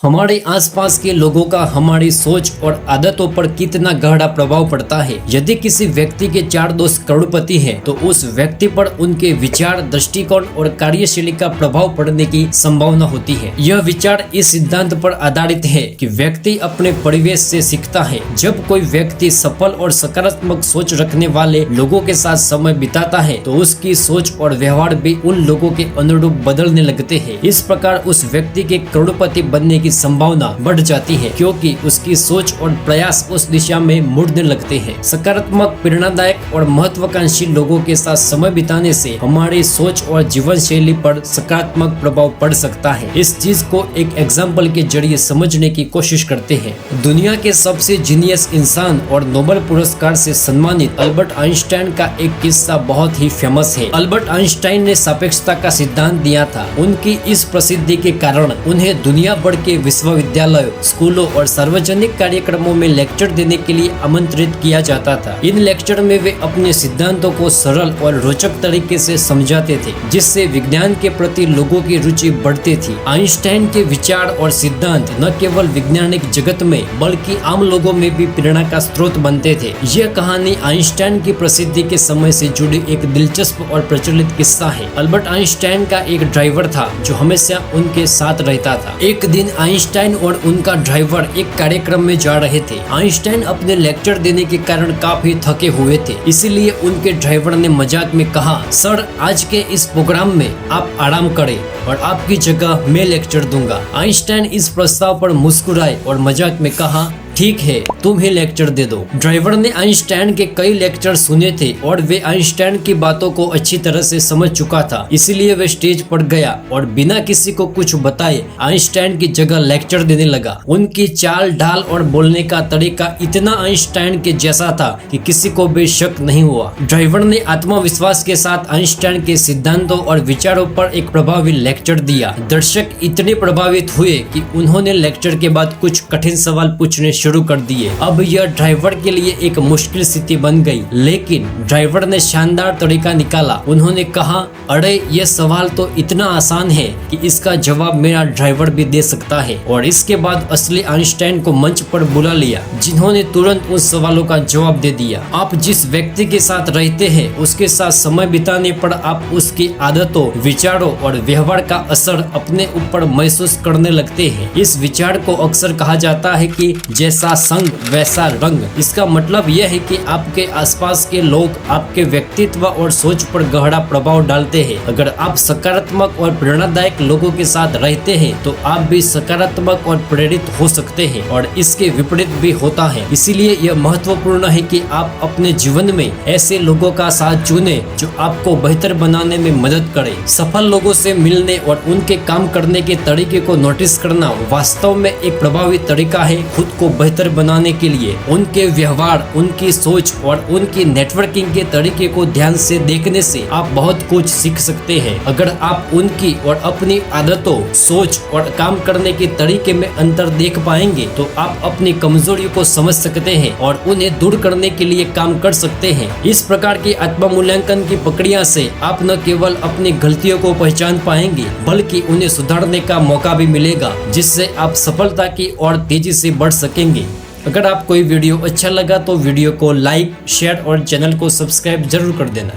हमारे आसपास के लोगों का हमारी सोच और आदतों पर कितना गहरा प्रभाव पड़ता है। यदि किसी व्यक्ति के 4 दोस्त करोड़पति हैं, तो उस व्यक्ति पर उनके विचार, दृष्टिकोण और कार्यशैली का प्रभाव पड़ने की संभावना होती है। यह विचार इस सिद्धांत पर आधारित है कि व्यक्ति अपने परिवेश से सीखता है। जब कोई व्यक्ति सफल और सकारात्मक सोच रखने वाले लोगों के साथ समय बिताता है, तो उसकी सोच और व्यवहार भी उन लोगों के अनुरूप बदलने लगते हैं। इस प्रकार उस व्यक्ति के करोड़पति बनने की संभावना बढ़ जाती है, क्योंकि उसकी सोच और प्रयास उस दिशा में मुड़ने लगते हैं। सकारात्मक, प्रेरणादायक और महत्वाकांक्षी लोगों के साथ समय बिताने से हमारी सोच और जीवन शैली पर सकारात्मक प्रभाव पड़ सकता है। इस चीज को एक एग्जाम्पल के जरिए समझने की कोशिश करते हैं। दुनिया के सबसे जीनियस इंसान और नोबेल पुरस्कार से सम्मानित अल्बर्ट आइंस्टाइन का एक किस्सा बहुत ही फेमस है। अल्बर्ट आइंस्टाइन ने सापेक्षता का सिद्धांत दिया था। उनकी इस प्रसिद्धि के कारण उन्हें दुनिया भर के विश्वविद्यालयों, स्कूलों और सार्वजनिक कार्यक्रमों में लेक्चर देने के लिए आमंत्रित किया जाता था। इन लेक्चर में वे अपने सिद्धांतों को सरल और रोचक तरीके से समझाते थे, जिससे विज्ञान के प्रति लोगों की रुचि बढ़ती थी। आइंस्टाइन के विचार और सिद्धांत न केवल वैज्ञानिक जगत में बल्कि आम लोगों में भी प्रेरणा का स्रोत बनते थे। यह कहानी आइंस्टाइन की प्रसिद्धि के समय से जुड़ी एक दिलचस्प और प्रचलित किस्सा है। अल्बर्ट आइंस्टाइन का एक ड्राइवर था जो हमेशा उनके साथ रहता था। एक दिन आइंस्टाइन और उनका ड्राइवर एक कार्यक्रम में जा रहे थे। आइंस्टाइन अपने लेक्चर देने के कारण काफी थके हुए थे, इसीलिए उनके ड्राइवर ने मजाक में कहा, सर, आज के इस प्रोग्राम में आप आराम करें और आपकी जगह मैं लेक्चर दूंगा। आइंस्टाइन इस प्रस्ताव पर मुस्कुराए और मजाक में कहा, ठीक है, तुम ही लेक्चर दे दो। ड्राइवर ने आइंस्टाइन के कई लेक्चर सुने थे और वे आइंस्टाइन की बातों को अच्छी तरह से समझ चुका था, इसलिए वे स्टेज पर गया और बिना किसी को कुछ बताए आइंस्टाइन की जगह लेक्चर देने लगा। उनकी चाल ढाल और बोलने का तरीका इतना आइंस्टाइन के जैसा था कि किसी को भी शक नहीं हुआ। ड्राइवर ने आत्मविश्वास के साथ आइंस्टाइन के सिद्धांतों और विचारों पर एक प्रभावी लेक्चर दिया। दर्शक इतने प्रभावित हुए कि उन्होंने लेक्चर के बाद कुछ कठिन सवाल पूछने शुरू कर दिए। अब यह ड्राइवर के लिए एक मुश्किल स्थिति बन गई, लेकिन ड्राइवर ने शानदार तरीका निकाला। उन्होंने कहा, अरे यह सवाल तो इतना आसान है कि इसका जवाब मेरा ड्राइवर भी दे सकता है। और इसके बाद असली आइंस्टाइन को मंच पर बुला लिया, जिन्होंने तुरंत उन सवालों का जवाब दे दिया। आप जिस व्यक्ति के साथ रहते हैं, उसके साथ समय बिताने पर आप उसकी आदतों, विचारों और व्यवहार का असर अपने ऊपर महसूस करने लगते हैं। इस विचार को अक्सर कहा जाता है कि जैसा संग वैसा रंग। इसका मतलब यह है कि आपके आसपास के लोग आपके व्यक्तित्व और सोच पर गहरा प्रभाव डालते हैं। अगर आप सकारात्मक और प्रेरणादायक लोगों के साथ रहते हैं, तो आप भी सकारात्मक और प्रेरित हो सकते हैं, और इसके विपरीत भी होता है। इसीलिए यह महत्वपूर्ण है कि आप अपने जीवन में ऐसे लोगों का साथ चुने जो आपको बेहतर बनाने में मदद करे। सफल लोगों से मिलने और उनके काम करने के तरीके को नोटिस करना वास्तव में एक प्रभावी तरीका है खुद को बेहतर बनाने के लिए। उनके व्यवहार, उनकी सोच और उनकी नेटवर्किंग के तरीके को ध्यान से देखने से आप बहुत कुछ सीख सकते हैं। अगर आप उनकी और अपनी आदतों, सोच और काम करने के तरीके में अंतर देख पाएंगे, तो आप अपनी कमजोरियों को समझ सकते हैं और उन्हें दूर करने के लिए काम कर सकते हैं। इस प्रकार की आत्म-मूल्यांकन की प्रक्रिया से आप न केवल अपनी गलतियों को पहचान पाएंगे, बल्कि उन्हें सुधारने का मौका भी मिलेगा, जिससे आप सफलता की ओर तेजी से बढ़ सकेंगे। अगर आपको ये वीडियो अच्छा लगा तो वीडियो को लाइक, शेयर और चैनल को सब्सक्राइब जरूर कर देना।